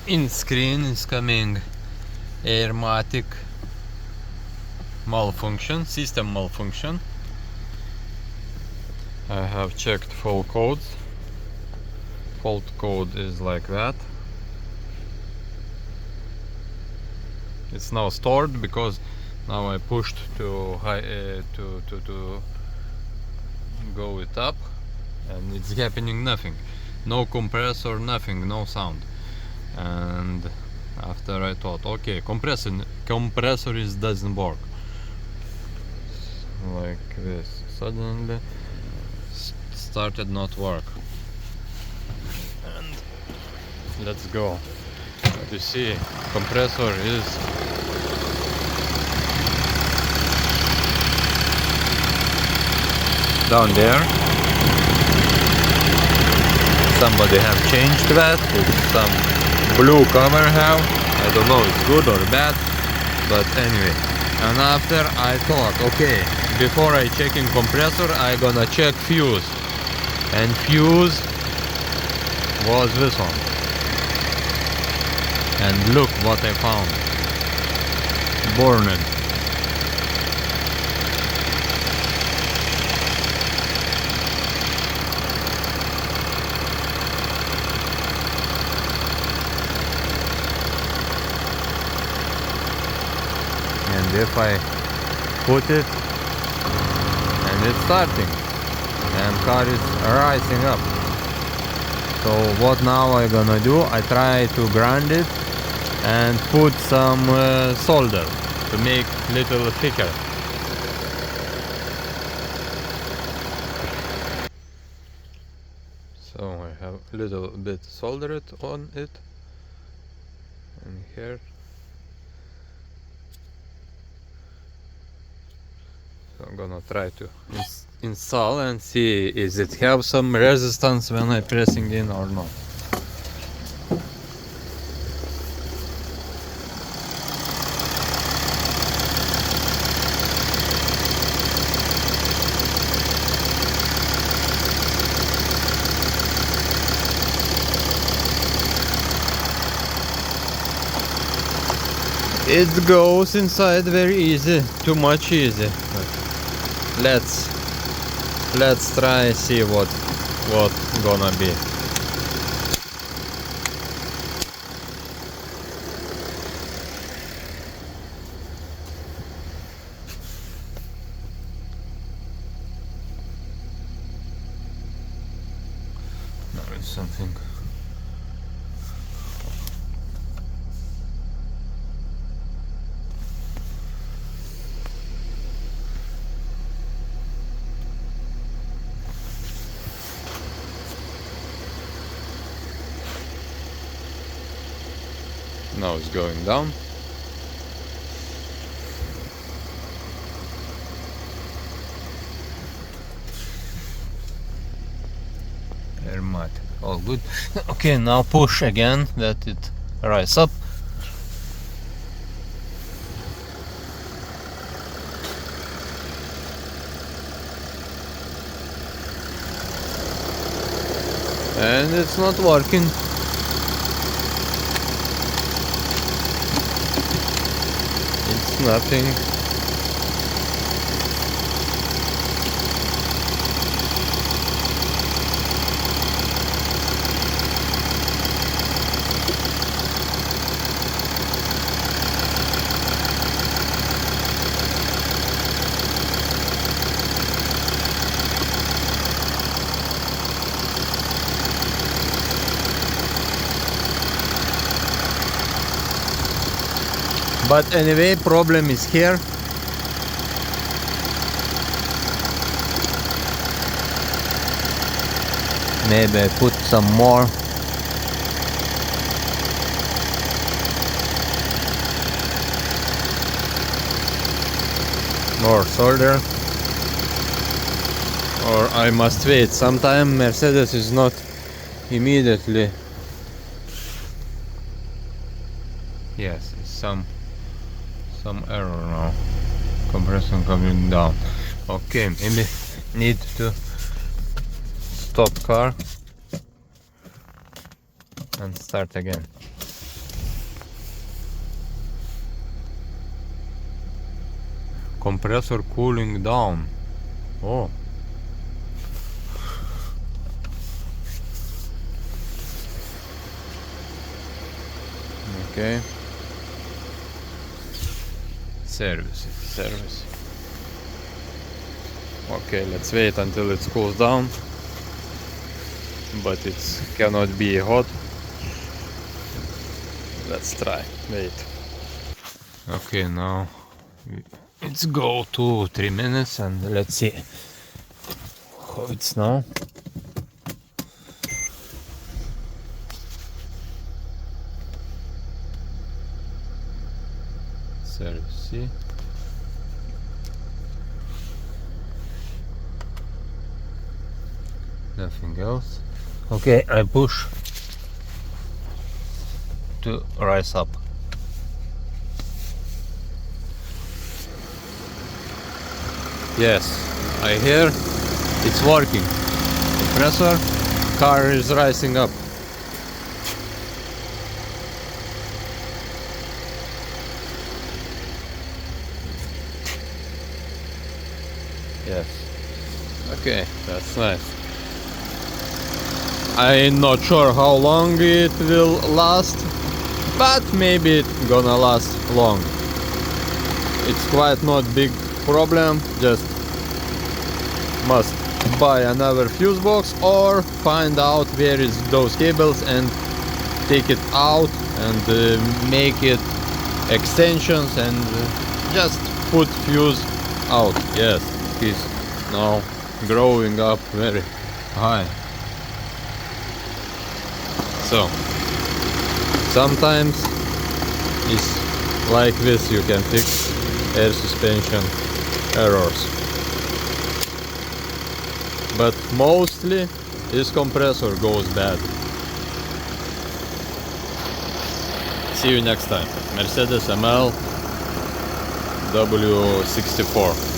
In screen is coming airmatic malfunction, system malfunction. I have checked fault codes. Fault code is like that. It's now stored because now I pushed to high to go it up, and it's happening nothing. No compressor, nothing, no sound. And after I thought, okay, compressor is doesn't work. Like this. Suddenly started not work. And let's go. But you see, compressor is down there. Somebody have changed that. It's some blue cover have. I don't know it's good or bad, but anyway. And after I thought, okay, before I checking compressor, I gonna check fuse. And fuse was this one. And look what I found. Burned. And if I put it, and it's starting, and car is rising up. So what now I gonna do? I try to ground it and put some solder to make little thicker. So I have a little bit soldered on it, and here. So I'm gonna try to install and see is it have some resistance when I pressing in or not. It goes inside very easy, too much easy. But let's try see what gonna be. There is something. Now it's going down. Airmatic, all good. Okay, now push again that it rise up. And it's not working. It's nothing. But anyway, problem is here. Maybe I put some more. More solder. Or I must wait. Sometime Mercedes is not immediately. Yes, it's some error now. Compression coming down. Okay, maybe need to stop car and start again. compressor cooling down. Oh. Okay. Service. Okay, let's wait until it cools down. But it cannot be hot. Let's try. Wait. Okay, now it's go 2-3 minutes and let's see how it's now. Service. Nothing else. Okay, I push to rise up. Yes, I hear it's working. Compressor, car is rising up. Yes. Okay, that's nice. I'm not sure how long it will last, but maybe it's gonna last long. It's quite not big problem, just must buy another fuse box or find out where is those cables and take it out and make it extensions and just put fuse out. Yes, he's now growing up very high. So sometimes it's like this, you can fix air suspension errors, but mostly this compressor goes bad. See you next time. Mercedes ML W64.